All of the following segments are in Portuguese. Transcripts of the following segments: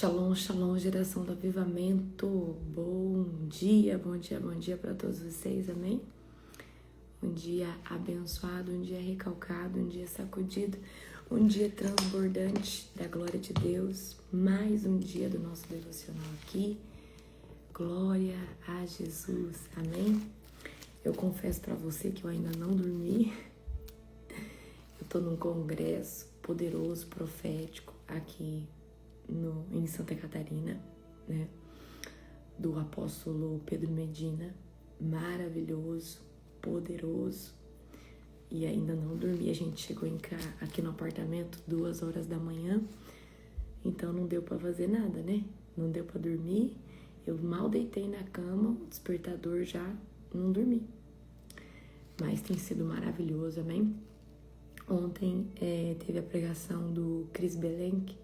Shalom, shalom, geração do avivamento. Bom dia para todos vocês, amém? Um dia abençoado, um dia recalcado, um dia sacudido, um dia transbordante da glória de Deus. Mais um dia do nosso devocional aqui. Glória a Jesus, amém? Eu confesso para você que eu ainda não dormi. Eu tô num congresso poderoso, profético, aqui em Santa Catarina, né? Do apóstolo Pedro Medina, maravilhoso, poderoso, e ainda não dormi. A gente chegou aqui no apartamento 2h da manhã, então não deu para fazer nada, né? Não deu para dormir. Eu mal deitei na cama, o despertador já não dormi. Mas tem sido maravilhoso, amém? Ontem teve a pregação do Chris Belenk.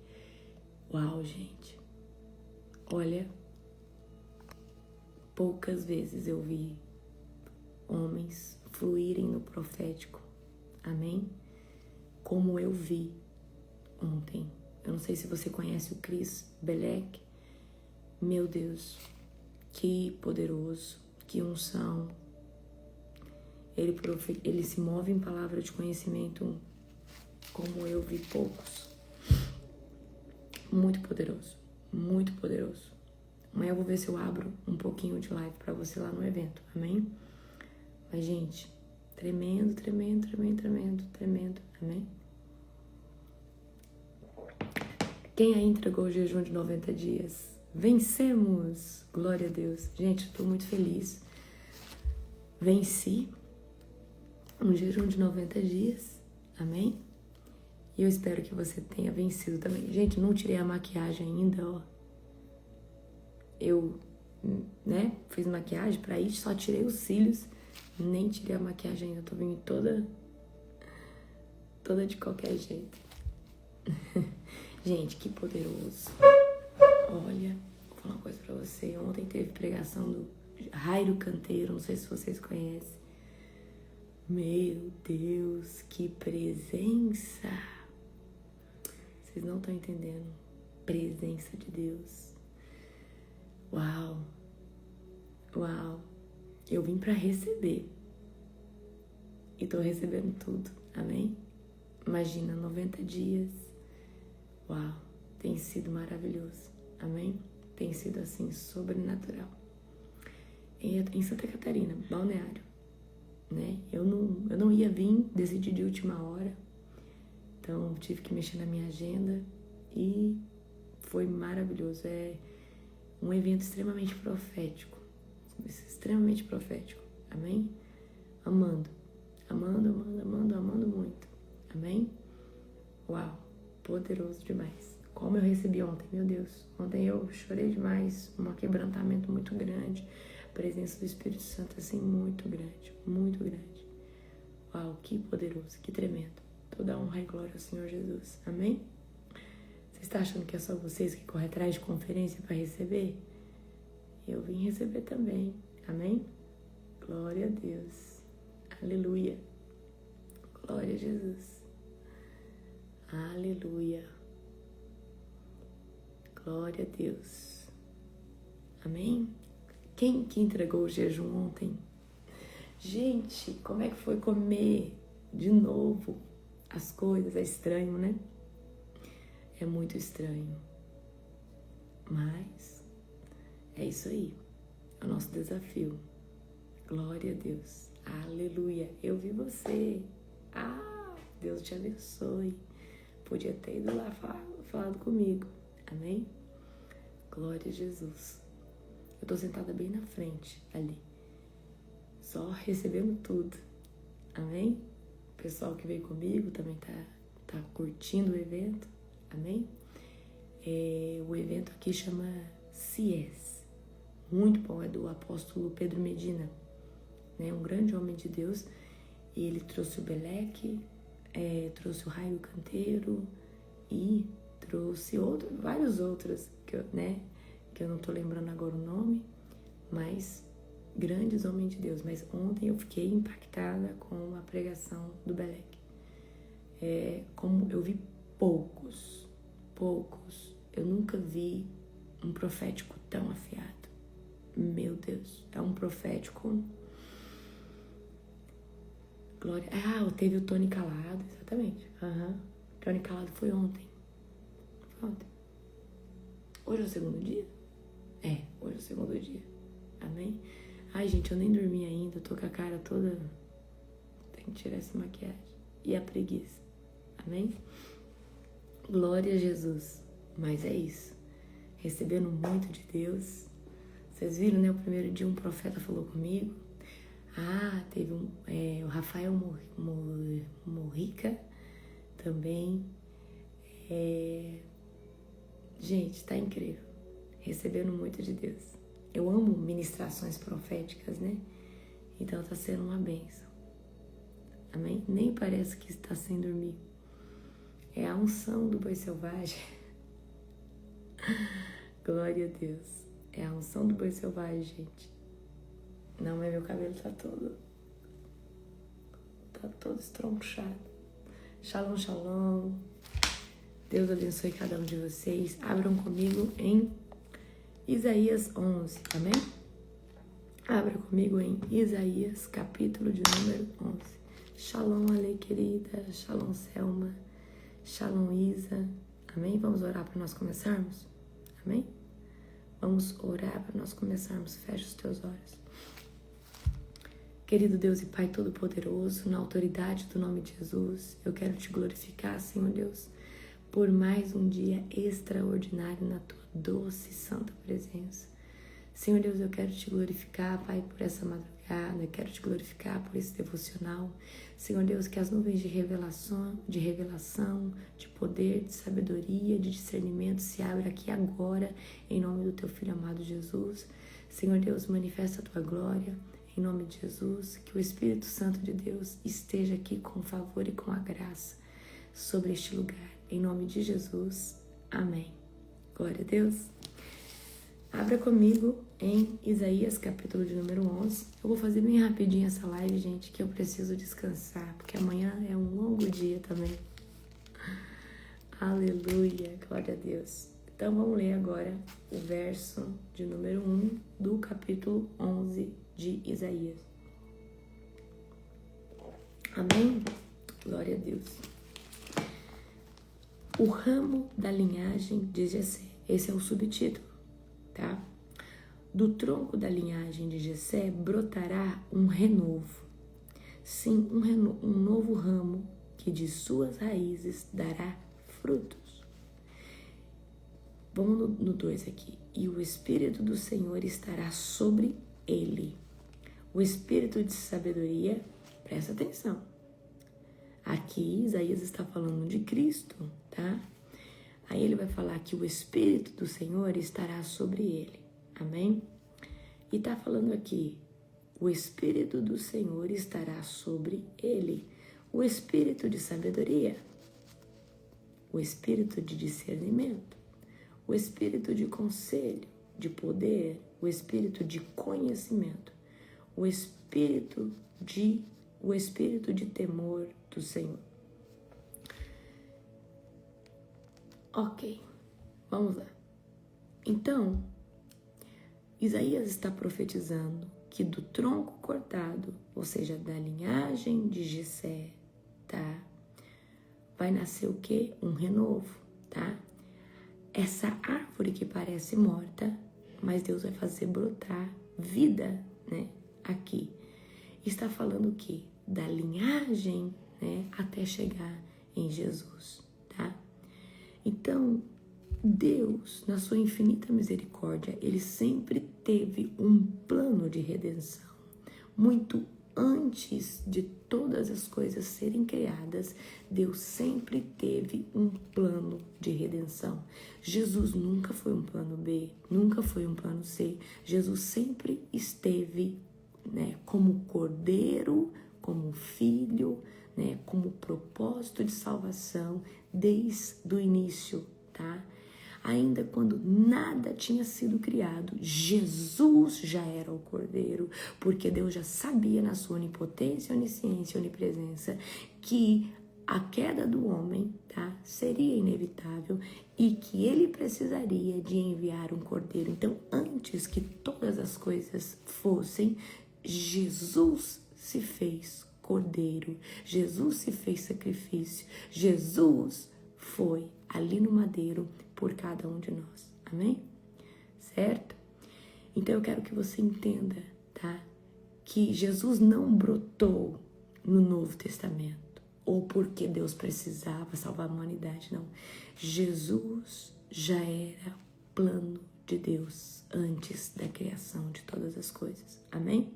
Uau, gente, olha, poucas vezes eu vi homens fluírem no profético, amém? Como eu vi ontem. Eu não sei se você conhece o Chris Belenk. Meu Deus, que poderoso, que unção. Ele se move em palavra de conhecimento como eu vi poucos. Muito poderoso, muito poderoso. Amanhã eu vou ver se eu abro um pouquinho de live pra você lá no evento, amém? Mas, gente, tremendo, amém? Quem aí entregou o jejum de 90 dias? Vencemos! Glória a Deus. Gente, eu tô muito feliz. Venci um jejum de 90 dias, amém? E eu espero que você tenha vencido também. Gente, não tirei a maquiagem ainda, ó. Eu, fiz maquiagem pra ir, só tirei os cílios. Nem tirei a maquiagem ainda. Tô vindo toda de qualquer jeito. Gente, que poderoso. Olha, vou falar uma coisa pra você. Ontem teve pregação do Jairo Canteiro. Não sei se vocês conhecem. Meu Deus, que presença. Vocês não estão entendendo. Presença de Deus. Uau. Uau. Eu vim para receber. E tô recebendo tudo. Amém? Imagina, 90 dias. Uau. Tem sido maravilhoso. Amém? Tem sido assim, sobrenatural. Em Santa Catarina, Balneário. Né? Eu não ia vir, decidi de última hora. Então, tive que mexer na minha agenda e foi maravilhoso. É um evento extremamente profético. Extremamente profético. Amém? Amando muito. Amém? Uau, poderoso demais. Como eu recebi ontem, meu Deus. Ontem eu chorei demais, um quebrantamento muito grande. A presença do Espírito Santo, assim, muito grande. Uau, que poderoso, que tremendo. Toda honra e glória ao Senhor Jesus. Amém? Você está achando que é só vocês que correm atrás de conferência para receber? Eu vim receber também. Amém? Glória a Deus. Aleluia. Glória a Jesus. Aleluia. Glória a Deus. Amém? Quem que entregou o jejum ontem? Gente, como é que foi comer de novo as coisas? É estranho, né? É muito estranho. Mas é isso aí. É o nosso desafio. Glória a Deus. Aleluia. Eu vi você. Deus te abençoe. Podia ter ido lá falado comigo. Amém? Glória a Jesus. Eu tô sentada bem na frente ali. Só recebendo tudo. Amém? O pessoal que veio comigo também tá curtindo o evento. Amém? O evento aqui chama CIES. Muito bom. É do apóstolo Pedro Medina. Né? Um grande homem de Deus. E ele trouxe o Beleque, trouxe o Jairo Canteiro e trouxe vários outros que eu não tô lembrando agora o nome, mas grandes homens de Deus. Mas ontem eu fiquei impactada com a pregação do Beleque. Como eu vi poucos, eu nunca vi um profético tão afiado. Meu Deus, é um profético. Glória. Teve o Tony Calado, exatamente. Tony Calado foi ontem. Hoje é o segundo dia? Hoje é o segundo dia. Amém? Ai, gente, eu nem dormi ainda, tô com a cara toda. Tem que tirar essa maquiagem. E a preguiça. Amém? Glória a Jesus. Mas é isso. Recebendo muito de Deus. Vocês viram, né? O primeiro dia um profeta falou comigo. Teve o Rafael Morrica também. Gente, tá incrível. Recebendo muito de Deus. Eu amo ministrações proféticas, né? Então tá sendo uma bênção. Amém? Nem parece que está sem dormir. É a unção do boi selvagem. Glória a Deus. É a unção do boi selvagem, gente. Não, mas meu cabelo tá todo estronchado. Shalom, shalom. Deus abençoe cada um de vocês. Abram comigo em Isaías 11, amém? Abra comigo em Isaías, capítulo de número 11. Shalom, Ale, querida. Shalom, Selma. Shalom, Isa. Amém? Vamos orar para nós começarmos? Amém? Vamos orar para nós começarmos. Feche os teus olhos. Querido Deus e Pai Todo-Poderoso, na autoridade do nome de Jesus, eu quero te glorificar, Senhor Deus, por mais um dia extraordinário na tua doce e santa presença. Senhor Deus, eu quero te glorificar, Pai, por essa madrugada, eu quero te glorificar por esse devocional. Senhor Deus, que as nuvens de revelação, de poder, de sabedoria, de discernimento se abram aqui agora, em nome do teu Filho amado Jesus. Senhor Deus, manifesta a tua glória, em nome de Jesus, que o Espírito Santo de Deus esteja aqui com favor e com a graça sobre este lugar. Em nome de Jesus, amém. Glória a Deus. Abra comigo em Isaías, capítulo de número 11. Eu vou fazer bem rapidinho essa live, gente, que eu preciso descansar, porque amanhã é um longo dia também. Aleluia, glória a Deus. Então vamos ler agora o verso de número 1 do capítulo 11 de Isaías. Amém? Glória a Deus. O ramo da linhagem de Jessé. Esse é o subtítulo, tá? Do tronco da linhagem de Jessé brotará um renovo. Sim, um novo ramo que de suas raízes dará frutos. Vamos no 2 aqui. E o Espírito do Senhor estará sobre ele. O Espírito de sabedoria, presta atenção. Aqui Isaías está falando de Cristo, tá? Aí ele vai falar que o Espírito do Senhor estará sobre ele. Amém? E está falando aqui, o Espírito do Senhor estará sobre ele. O Espírito de sabedoria, o Espírito de discernimento, o Espírito de conselho, de poder, o Espírito de conhecimento, o Espírito de temor do Senhor. Ok, vamos lá. Então, Isaías está profetizando que do tronco cortado, ou seja, da linhagem de Jessé, tá? Vai nascer o quê? Um renovo, tá? Essa árvore que parece morta, mas Deus vai fazer brotar vida, né? Aqui. Está falando o quê? Da linhagem, né? Até chegar em Jesus, tá? Então, Deus, na sua infinita misericórdia, ele sempre teve um plano de redenção. Muito antes de todas as coisas serem criadas, Deus sempre teve um plano de redenção. Jesus nunca foi um plano B, nunca foi um plano C. Jesus sempre esteve, né, como cordeiro, como filho, né, como propósito de salvação desde o início, tá? Ainda quando nada tinha sido criado, Jesus já era o Cordeiro, porque Deus já sabia na sua onipotência, onisciência e onipresença que a queda do homem, tá, seria inevitável e que ele precisaria de enviar um cordeiro. Então, antes que todas as coisas fossem, Jesus se fez cordeiro, Jesus se fez sacrifício, Jesus foi ali no madeiro por cada um de nós, amém? Certo? Então eu quero que você entenda, tá, que Jesus não brotou no Novo Testamento, ou porque Deus precisava salvar a humanidade, não. Jesus já era plano de Deus antes da criação de todas as coisas, amém?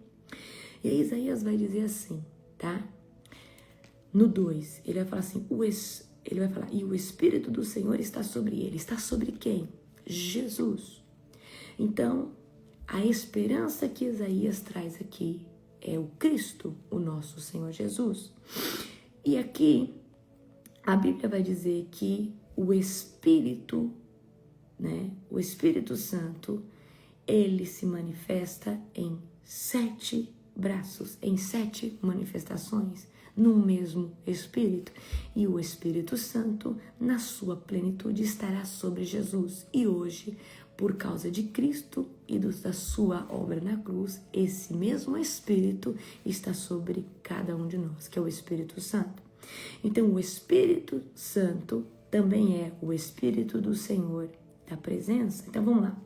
E aí Isaías vai dizer assim, tá? No 2, ele vai falar assim, ele vai falar, e o Espírito do Senhor está sobre ele. Está sobre quem? Jesus. Então, a esperança que Isaías traz aqui é o Cristo, o nosso Senhor Jesus. E aqui, a Bíblia vai dizer que o Espírito, né, o Espírito Santo, ele se manifesta em 7 braços, em 7 manifestações, no mesmo Espírito. E o Espírito Santo, na sua plenitude, estará sobre Jesus. E hoje, por causa de Cristo e da sua obra na cruz, esse mesmo Espírito está sobre cada um de nós, que é o Espírito Santo. Então, o Espírito Santo também é o Espírito do Senhor, da presença. Então, vamos lá.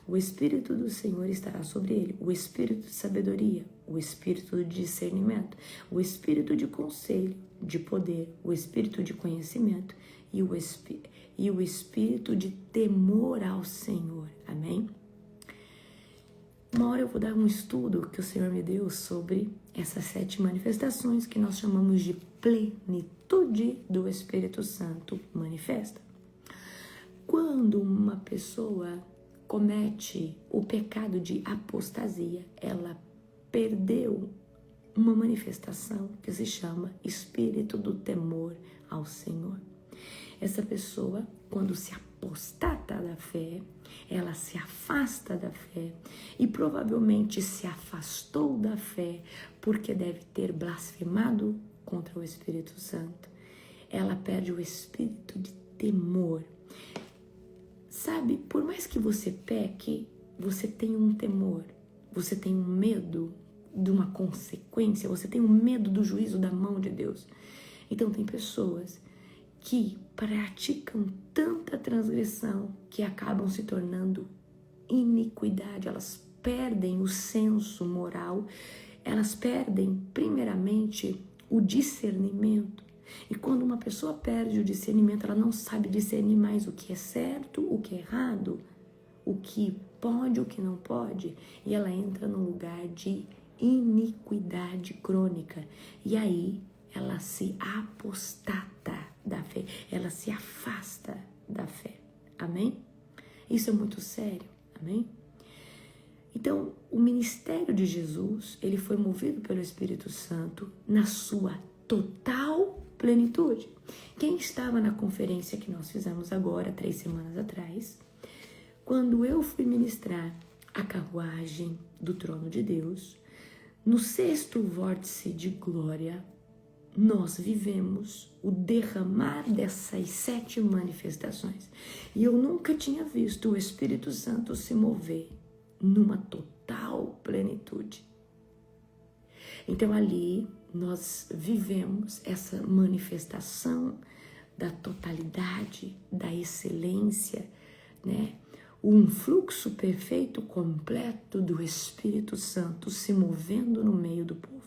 O Espírito do Senhor estará sobre ele, o Espírito de sabedoria, o Espírito de discernimento, o Espírito de conselho, de poder, o Espírito de conhecimento e o Espírito de temor ao Senhor. Amém? Uma hora eu vou dar um estudo que o Senhor me deu sobre essas 7 manifestações que nós chamamos de plenitude do Espírito Santo manifesta. Quando uma pessoa comete o pecado de apostasia, ela perdeu uma manifestação que se chama Espírito do temor ao Senhor. Essa pessoa, quando se apostata da fé, ela se afasta da fé e provavelmente se afastou da fé porque deve ter blasfemado contra o Espírito Santo. Ela perde o espírito de temor. Sabe, por mais que você peque, você tem um temor, você tem um medo de uma consequência, você tem um medo do juízo da mão de Deus. Então tem pessoas que praticam tanta transgressão que acabam se tornando iniquidade, elas perdem o senso moral, elas perdem primeiramente o discernimento. E quando uma pessoa perde o discernimento, ela não sabe discernir mais o que é certo, o que é errado, o que pode, o que não pode, e ela entra num lugar de iniquidade crônica. E aí ela se apostata da fé, ela se afasta da fé. Amém? Isso é muito sério. Amém? Então, o ministério de Jesus, ele foi movido pelo Espírito Santo na sua total plenitude. Quem estava na conferência que nós fizemos agora, 3 semanas atrás, quando eu fui ministrar a carruagem do trono de Deus, no 6º vórtice de glória, nós vivemos o derramar dessas 7 manifestações. E eu nunca tinha visto o Espírito Santo se mover numa total plenitude. Então ali nós vivemos essa manifestação da totalidade, da excelência, né? Um fluxo perfeito, completo do Espírito Santo se movendo no meio do povo.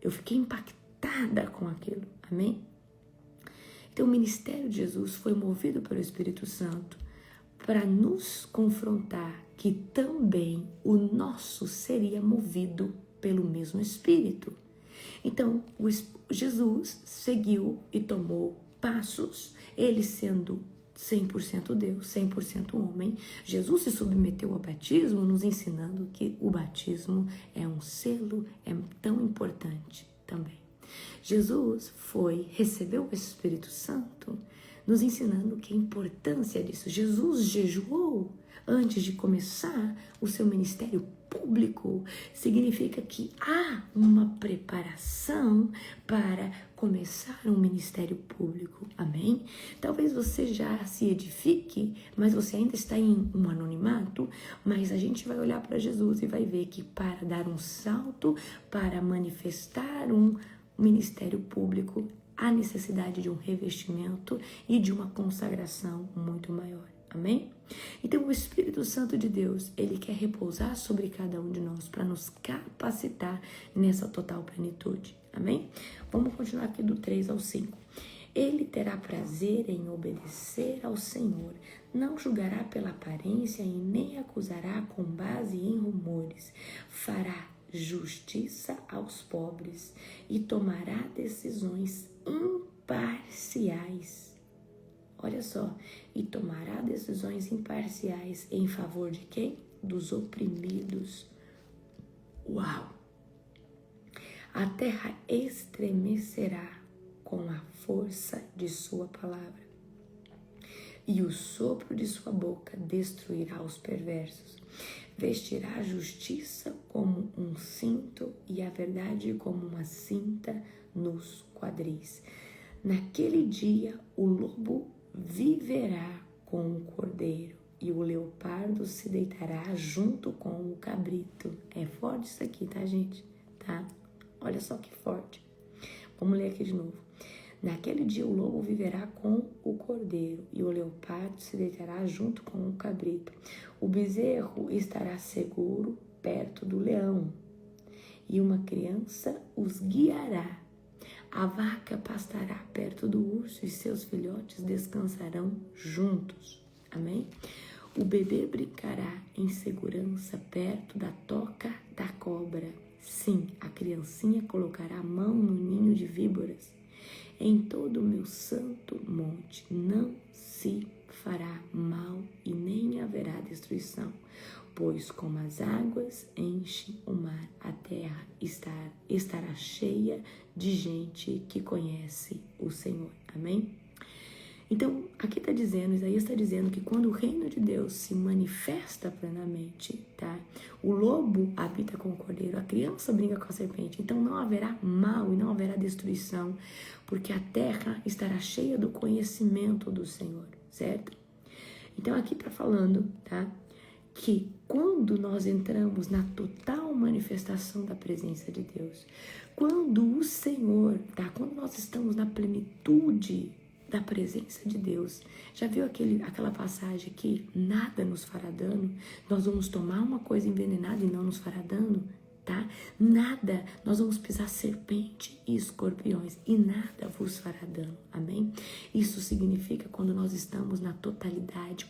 Eu fiquei impactada com aquilo, amém? Então o ministério de Jesus foi movido pelo Espírito Santo para nos confrontar que também o nosso seria movido pelo mesmo Espírito. Então, Jesus seguiu e tomou passos, ele sendo 100% Deus, 100% homem. Jesus se submeteu ao batismo, nos ensinando que o batismo é um selo, é tão importante também. Jesus recebeu o Espírito Santo nos ensinando que a importância disso. Jesus jejuou antes de começar o seu ministério público. Significa que há uma preparação para começar um ministério público. Amém? Talvez você já se edifique, mas você ainda está em um anonimato, mas a gente vai olhar para Jesus e vai ver que para dar um salto, para manifestar um ministério público, há necessidade de um revestimento e de uma consagração muito maior. Amém? Então, o Espírito Santo de Deus, ele quer repousar sobre cada um de nós para nos capacitar nessa total plenitude. Amém? Vamos continuar aqui do 3 ao 5. Ele terá prazer em obedecer ao Senhor, não julgará pela aparência e nem acusará com base em rumores. Fará justiça aos pobres e tomará decisões imparciais. Olha só, e tomará decisões imparciais em favor de quem? Dos oprimidos. Uau! A terra estremecerá com a força de sua palavra, e o sopro de sua boca destruirá os perversos. Vestirá a justiça como um cinto e a verdade como uma cinta nos quadris. Naquele dia, o lobo viverá com o cordeiro e o leopardo se deitará junto com o cabrito. É forte isso aqui, tá, gente? Tá? Olha só que forte. Vamos ler aqui de novo. Naquele dia o lobo viverá com o cordeiro e o leopardo se deitará junto com o cabrito. O bezerro estará seguro perto do leão e uma criança os guiará. A vaca pastará perto do urso e seus filhotes descansarão juntos. Amém? O bebê brincará em segurança perto da toca da cobra. Sim, a criancinha colocará a mão no ninho de víboras. Em todo o meu santo monte não se fará mal e nem haverá destruição, pois como as águas enchem o mar, a terra estará cheia de gente que conhece o Senhor. Amém? Então, aqui está dizendo, Isaías está dizendo que quando o reino de Deus se manifesta plenamente, tá? O lobo habita com o cordeiro, a criança brinca com a serpente, então não haverá mal e não haverá destruição, porque a terra estará cheia do conhecimento do Senhor, certo? Então, aqui está falando, tá? Que quando nós entramos na total manifestação da presença de Deus, quando o Senhor, tá? Quando nós estamos na plenitude da presença de Deus. Já viu aquela passagem que nada nos fará dano? Nós vamos tomar uma coisa envenenada e não nos fará dano, tá? Nada, nós vamos pisar serpente e escorpiões e nada vos fará dano, amém? Isso significa quando nós estamos na totalidade,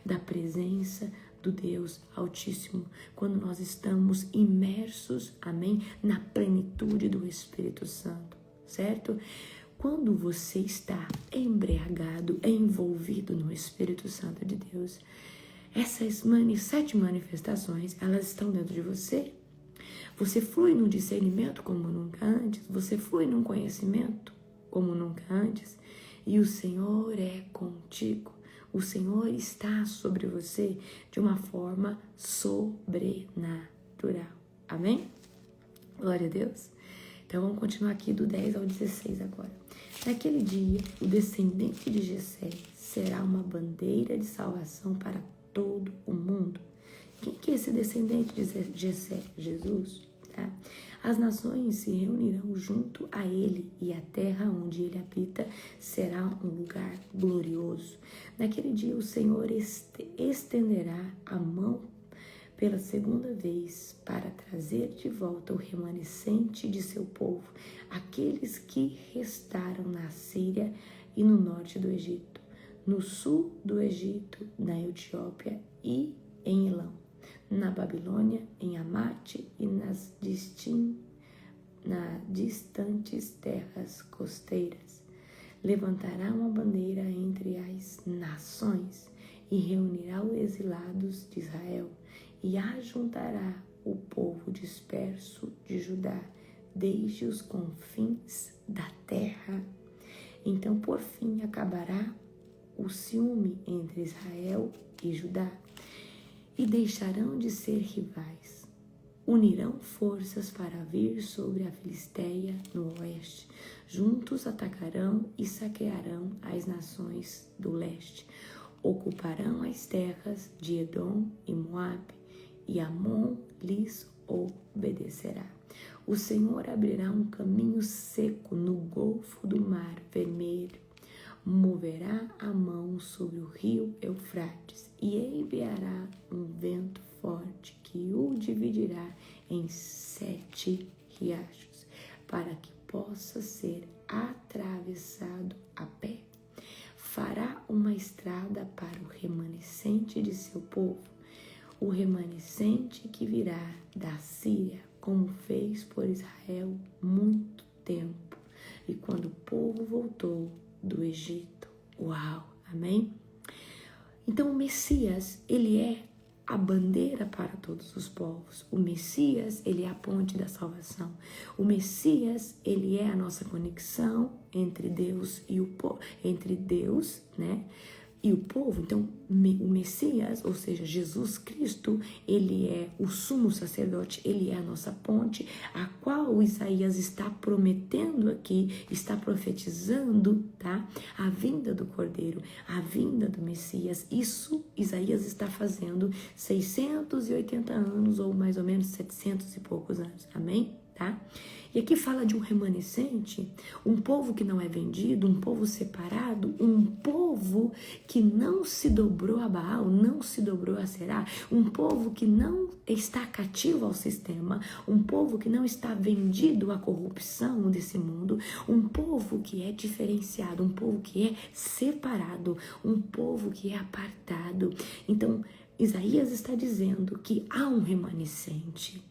da presença do Deus Altíssimo, quando nós estamos imersos, amém? Na plenitude do Espírito Santo, certo? Quando você está embriagado, envolvido no Espírito Santo de Deus, essas 7 manifestações, elas estão dentro de você. Você flui num discernimento como nunca antes, você flui num conhecimento como nunca antes, e o Senhor é contigo. O Senhor está sobre você de uma forma sobrenatural. Amém? Glória a Deus. Então, vamos continuar aqui do 10 ao 16 agora. Naquele dia, o descendente de Jessé será uma bandeira de salvação para todo o mundo. Quem que é esse descendente de Jessé? Jesus, tá? As nações se reunirão junto a ele e a terra onde ele habita será um lugar glorioso. Naquele dia, o Senhor estenderá a mão pela segunda vez para trazer de volta o remanescente de seu povo, aqueles que restaram na Síria e no norte do Egito, no sul do Egito, na Etiópia e em Elão, na Babilônia, em Amate e nas distantes terras costeiras. Levantará uma bandeira entre as nações e reunirá os exilados de Israel e ajuntará o povo disperso de Judá desde os confins da terra. Então, por fim, acabará o ciúme entre Israel e Judá, e deixarão de ser rivais. Unirão forças para vir sobre a Filisteia no oeste. Juntos atacarão e saquearão as nações do leste. Ocuparão as terras de Edom e Moabe, e Amon lhes obedecerá. O Senhor abrirá um caminho seco no golfo do Mar Vermelho, moverá a mão sobre o rio Eufrates e enviará um vento forte que o dividirá em 7 riachos, para que possa ser atravessado a pé. Fará uma estrada para o remanescente de seu povo, o remanescente que virá da Síria, como fez por Israel muito tempo, e quando o povo voltou do Egito. Uau, amém? Então o Messias, ele é a bandeira para todos os povos. O Messias, ele é a ponte da salvação. O Messias, ele é a nossa conexão entre Deus e o povo, entre Deus, né, e o povo. Então, o Messias, ou seja, Jesus Cristo, ele é o sumo sacerdote, ele é a nossa ponte, a qual Isaías está prometendo aqui, está profetizando, tá? A vinda do Cordeiro, a vinda do Messias. Isso Isaías está fazendo 680 anos, ou mais ou menos 700 e poucos anos, amém? Tá? E aqui fala de um remanescente, um povo que não é vendido, um povo separado, um povo que não se dobrou a Baal, não se dobrou a Será, um povo que não está cativo ao sistema, um povo que não está vendido à corrupção desse mundo, um povo que é diferenciado, um povo que é separado, um povo que é apartado. Então, Isaías está dizendo que há um remanescente.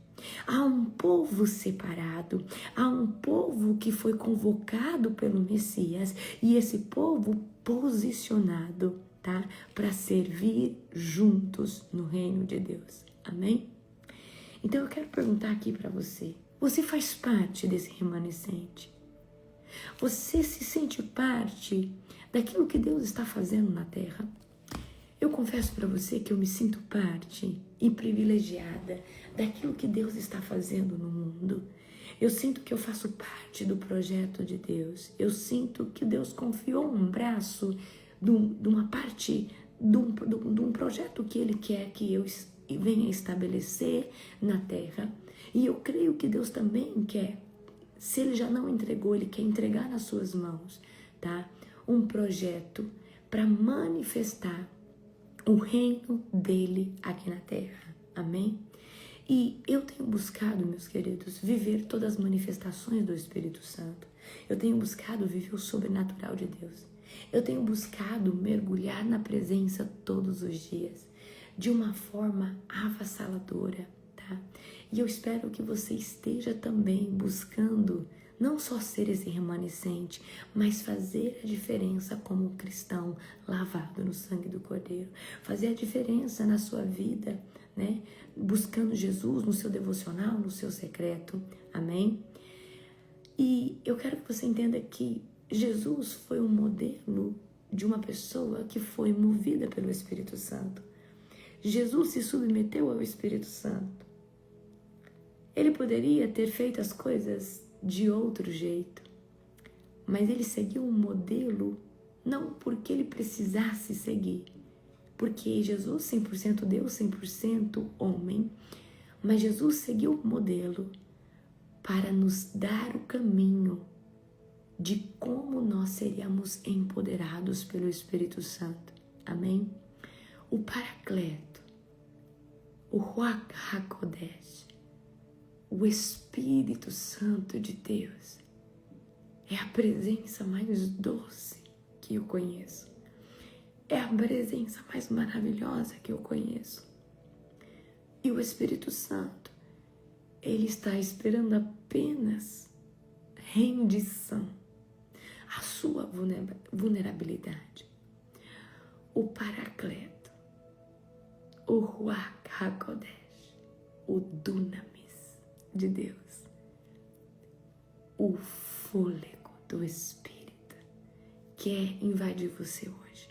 Há um povo separado, há um povo que foi convocado pelo Messias e esse povo posicionado, tá? Para servir juntos no reino de Deus. Amém? Então eu quero perguntar aqui para você: você faz parte desse remanescente? Você se sente parte daquilo que Deus está fazendo na terra? Eu confesso para você que eu me sinto parte e privilegiada daquilo que Deus está fazendo no mundo. Eu sinto que eu faço parte do projeto de Deus. Eu sinto que Deus confiou um braço de uma parte de um projeto que Ele quer que eu venha estabelecer na terra. E eu creio que Deus também quer, se Ele já não entregou, Ele quer entregar nas suas mãos, tá? Um projeto para manifestar o reino dele aqui na terra, amém? E eu tenho buscado, meus queridos, viver todas as manifestações do Espírito Santo. Eu tenho buscado viver o sobrenatural de Deus. Eu tenho buscado mergulhar na presença todos os dias, de uma forma avassaladora, tá? E eu espero que você esteja também buscando não só ser esse remanescente, mas fazer a diferença como um cristão lavado no sangue do Cordeiro. Fazer a diferença na sua vida, né? Buscando Jesus no seu devocional, no seu secreto. Amém? E eu quero que você entenda que Jesus foi um modelo de uma pessoa que foi movida pelo Espírito Santo. Jesus se submeteu ao Espírito Santo. Ele poderia ter feito as coisas de outro jeito, mas ele seguiu um modelo não porque ele precisasse seguir, porque Jesus 100% Deus, 100% homem, mas Jesus seguiu um modelo para nos dar o caminho de como nós seríamos empoderados pelo Espírito Santo. Amém? O Paracleto, o Ruach HaKodesh, o Espírito Santo de Deus é a presença mais doce que eu conheço. É a presença mais maravilhosa que eu conheço. E o Espírito Santo, ele está esperando apenas rendição, a sua vulnerabilidade. O Paracleto, o Ruach HaKodesh, o Dunamis de Deus, o fôlego do Espírito, quer invadir você hoje.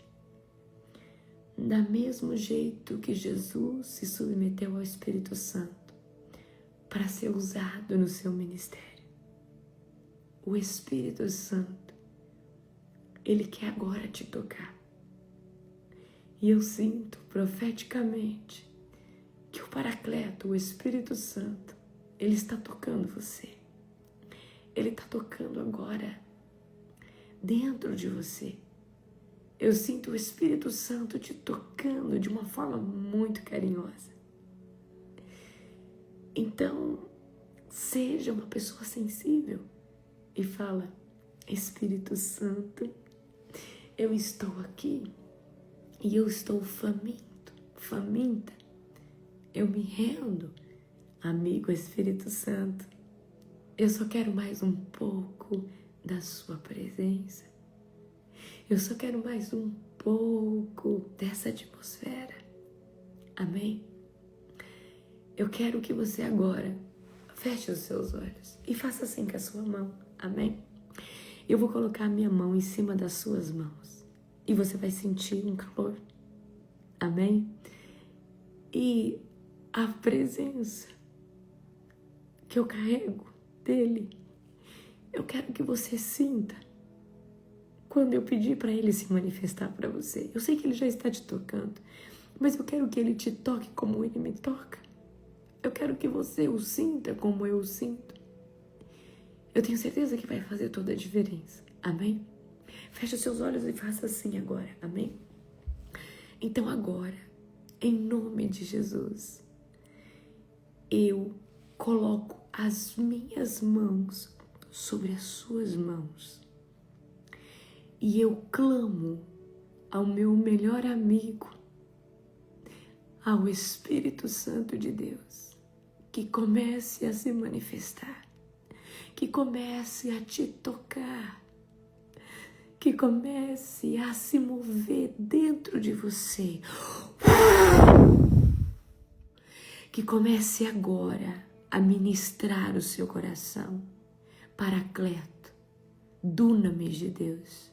Da mesmo jeito que Jesus se submeteu ao Espírito Santo para ser usado no seu ministério, o Espírito Santo, ele quer agora te tocar. E eu sinto profeticamente que o Paracleto, o Espírito Santo, ele está tocando você. Ele está tocando agora dentro de você. Eu sinto o Espírito Santo te tocando de uma forma muito carinhosa. Então, seja uma pessoa sensível e fala: Espírito Santo, eu estou aqui e eu estou faminta. Eu me rendo, amigo Espírito Santo. Eu só quero mais um pouco da sua presença. Eu só quero mais um pouco dessa atmosfera. Amém? Eu quero que você agora feche os seus olhos e faça assim com a sua mão. Amém? Eu vou colocar a minha mão em cima das suas mãos e você vai sentir um calor. Amém? E a presença que eu carrego dele, eu quero que você sinta quando eu pedir para ele se manifestar para você. Eu sei que ele já está te tocando, mas eu quero que ele te toque como ele me toca. Eu quero que você o sinta como eu o sinto. Eu tenho certeza que vai fazer toda a diferença. Amém? Feche os seus olhos e faça assim agora. Amém? Então agora, em nome de Jesus, eu coloco as minhas mãos sobre as suas mãos e eu clamo ao meu melhor amigo, ao Espírito Santo de Deus, que comece a se manifestar, que comece a te tocar, que comece a se mover dentro de você, que comece agora a ministrar o seu coração. Paracleto, dunamis de Deus,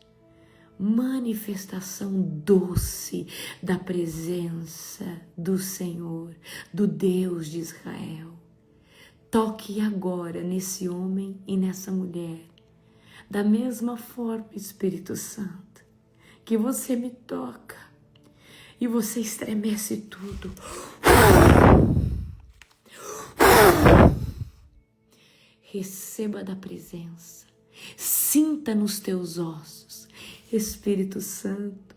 manifestação doce da presença do Senhor, do Deus de Israel. Toque agora nesse homem e nessa mulher, da mesma forma, Espírito Santo, que você me toca e você estremece tudo. Receba da presença, sinta nos teus ossos. Espírito Santo,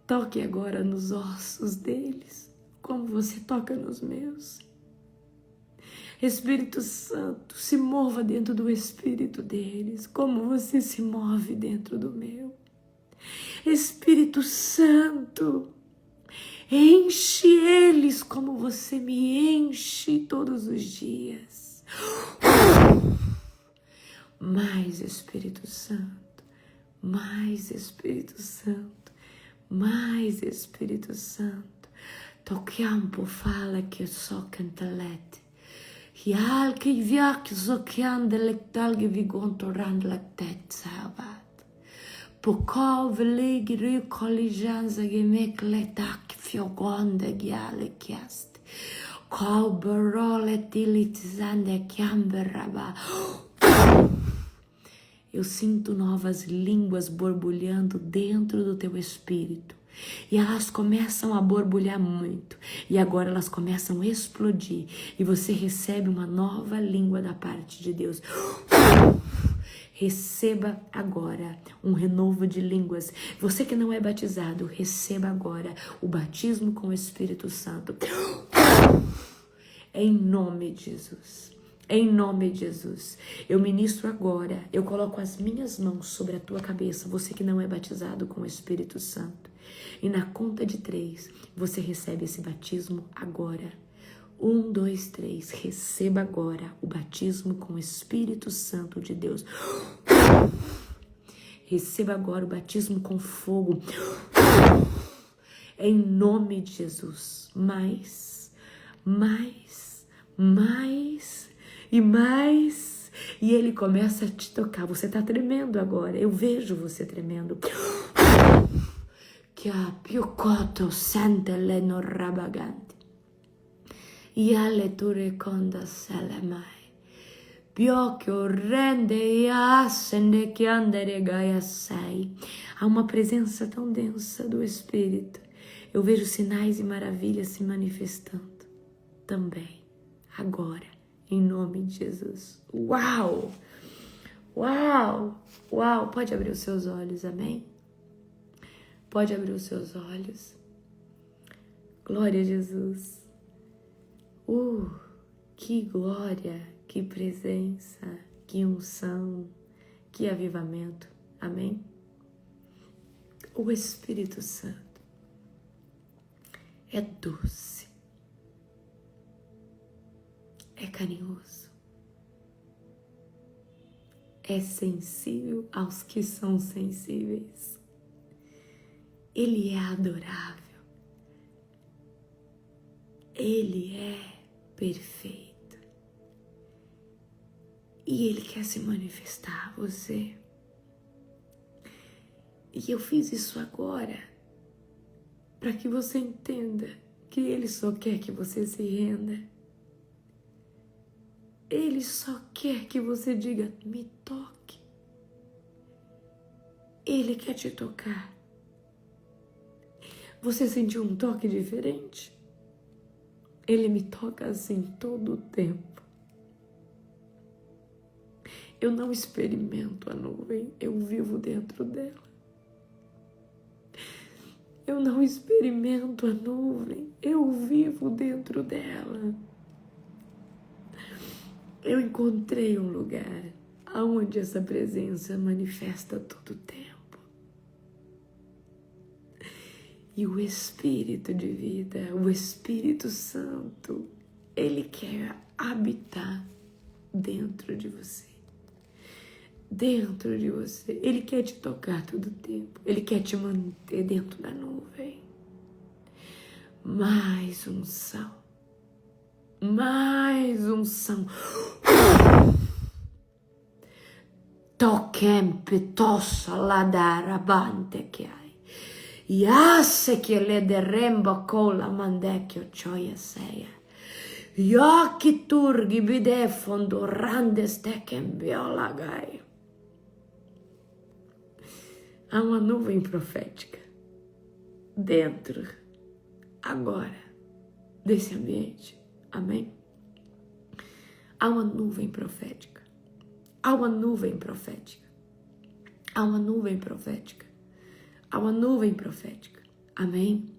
toque agora nos ossos deles, como você toca nos meus. Espírito Santo, se mova dentro do espírito deles, como você se move dentro do meu. Espírito Santo, enche eles como você me enche todos os dias. Mais Espírito Santo, mais Espírito Santo, mais Espírito Santo. Tochiampo fala che so cantalete. Hial che viac so chiande lectal che vi gontorand lectet sabat. Pocò velegi rio colligenza che me cletac fiogonde ghiale chiaste. Qual barole tilitizande chiamberaba. Eu sinto novas línguas borbulhando dentro do teu espírito. E elas começam a borbulhar muito. E agora elas começam a explodir. E você recebe uma nova língua da parte de Deus. Receba agora um renovo de línguas. Você que não é batizado, receba agora o batismo com o Espírito Santo. Em nome de Jesus. Em nome de Jesus, eu ministro agora, eu coloco as minhas mãos sobre a tua cabeça, você que não é batizado com o Espírito Santo. E na conta de 3, você recebe esse batismo agora. 1, 2, 3, receba agora o batismo com o Espírito Santo de Deus. Receba agora o batismo com fogo. Em nome de Jesus, mais e mais E Ele começa a te tocar. Você está tremendo agora. Eu vejo você tremendo. Que a piocoto sente le no rabagante. E ale tu reconda sele mai. Piocchio rende e assende que andere gaia sei. Há uma presença tão densa do Espírito. Eu vejo sinais e maravilhas se manifestando também, agora, em nome de Jesus. Uau! Uau! Uau! Pode abrir os seus olhos, amém? Pode abrir os seus olhos. Glória a Jesus. Que glória, que presença, que unção, que avivamento. Amém? O Espírito Santo é doce, é carinhoso, é sensível aos que são sensíveis. Ele é adorável, Ele é perfeito e Ele quer se manifestar a você. E eu fiz isso agora para que você entenda que Ele só quer que você se renda. Ele só quer que você diga, me toque. Ele quer te tocar. Você sentiu um toque diferente? Ele me toca assim todo o tempo. Eu não experimento a nuvem, eu vivo dentro dela. Eu não experimento a nuvem, eu vivo dentro dela. Eu encontrei um lugar onde essa presença manifesta todo o tempo. E o Espírito de vida, o Espírito Santo, Ele quer habitar dentro de você. Dentro de você. Ele quer te tocar todo o tempo. Ele quer te manter dentro da nuvem. Mais unção. Mais unção. Toquem petossa la darabante che hai. Iasse che le derremba cola mandecchio gioia seia. Iocchi turghi bide fondo rande stecken viola gai. Há uma nuvem profética dentro, agora, desse ambiente. Amém? Há uma nuvem profética. Há uma nuvem profética. Há uma nuvem profética. Há uma nuvem profética. Amém?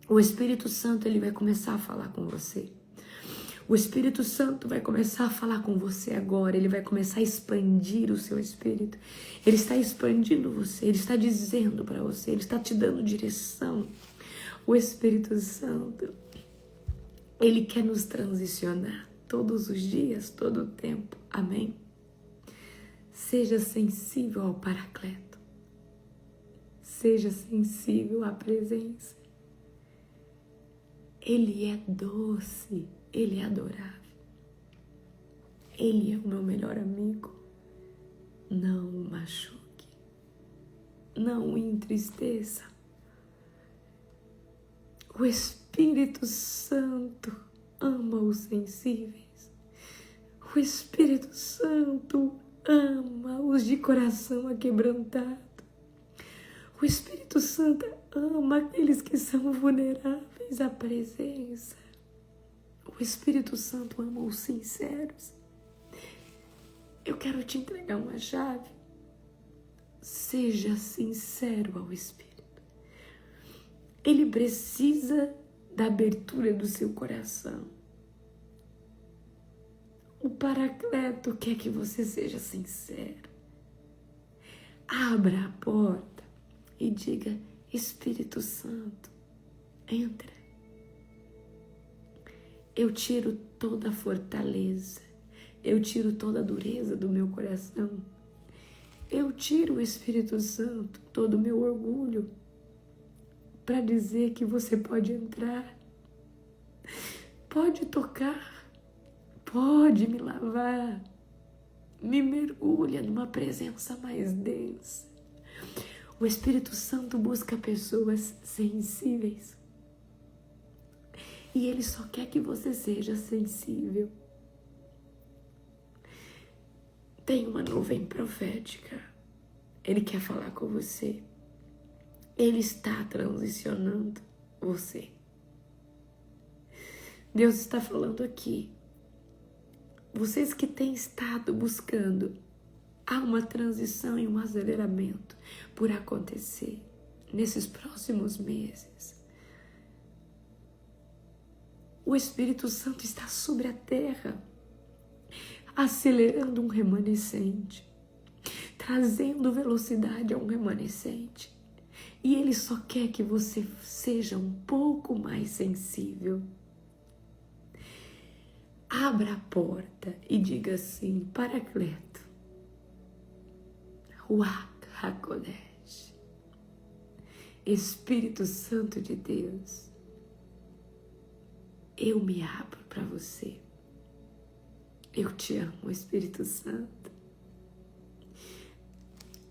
O Espírito Santo, ele vai começar a falar com você. O Espírito Santo vai começar a falar com você agora. Ele vai começar a expandir o seu espírito. Ele está expandindo você. Ele está dizendo para você. Ele está te dando direção. O Espírito Santo, ele quer nos transicionar todos os dias, todo o tempo. Amém? Seja sensível ao Paracleto. Seja sensível à presença. Ele é doce. Ele é adorável. Ele é o meu melhor amigo. Não o machuque. Não o entristeça. O Espírito Santo ama os sensíveis. O Espírito Santo ama os de coração aquebrantado. O Espírito Santo ama aqueles que são vulneráveis à presença. O Espírito Santo ama os sinceros. Eu quero te entregar uma chave. Seja sincero ao Espírito. Ele precisa da abertura do seu coração. O Paracleto quer que você seja sincero. Abra a porta e diga, Espírito Santo, entra. Eu tiro toda a fortaleza, eu tiro toda a dureza do meu coração. Eu tiro, o Espírito Santo, todo o meu orgulho para dizer que você pode entrar, pode tocar, pode me lavar, Me mergulha numa presença mais densa. O Espírito Santo busca pessoas sensíveis. E Ele só quer que você seja sensível. Tem uma nuvem profética. Ele quer falar com você. Ele está transicionando você. Deus está falando aqui. Vocês que têm estado buscando, há uma transição e um aceleramento por acontecer nesses próximos meses. O Espírito Santo está sobre a terra, acelerando um remanescente, trazendo velocidade a um remanescente. E Ele só quer que você seja um pouco mais sensível. Abra a porta e diga assim: Paracleto, Ruach HaKodesh, Espírito Santo de Deus, eu me abro para você. Eu te amo, Espírito Santo.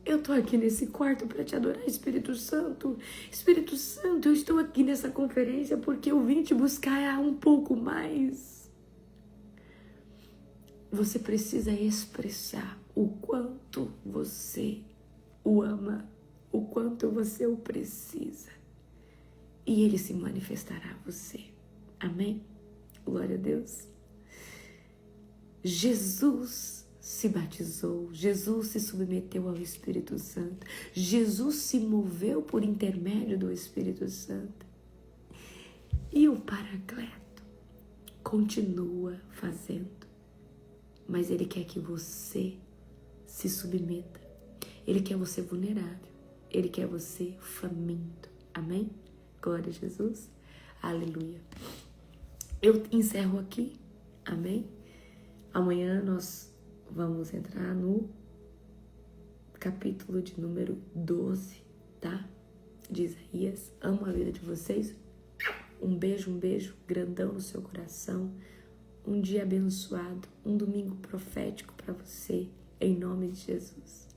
Eu estou aqui nesse quarto para te adorar, Espírito Santo. Espírito Santo, eu estou aqui nessa conferência porque eu vim te buscar um pouco mais. Você precisa expressar o quanto você o ama, o quanto você o precisa. E Ele se manifestará a você. Amém? Glória a Deus. Jesus se batizou, Jesus se submeteu ao Espírito Santo, Jesus se moveu por intermédio do Espírito Santo. E o Paracleto continua fazendo. Mas Ele quer que você se submeta. Ele quer você vulnerável. Ele quer você faminto. Amém? Glória a Jesus. Aleluia. Eu encerro aqui. Amém? Amanhã nós vamos entrar no capítulo de número 12, tá? De Isaías. Amo a vida de vocês. Um beijo grandão no seu coração. Um dia abençoado, um domingo profético para você, em nome de Jesus.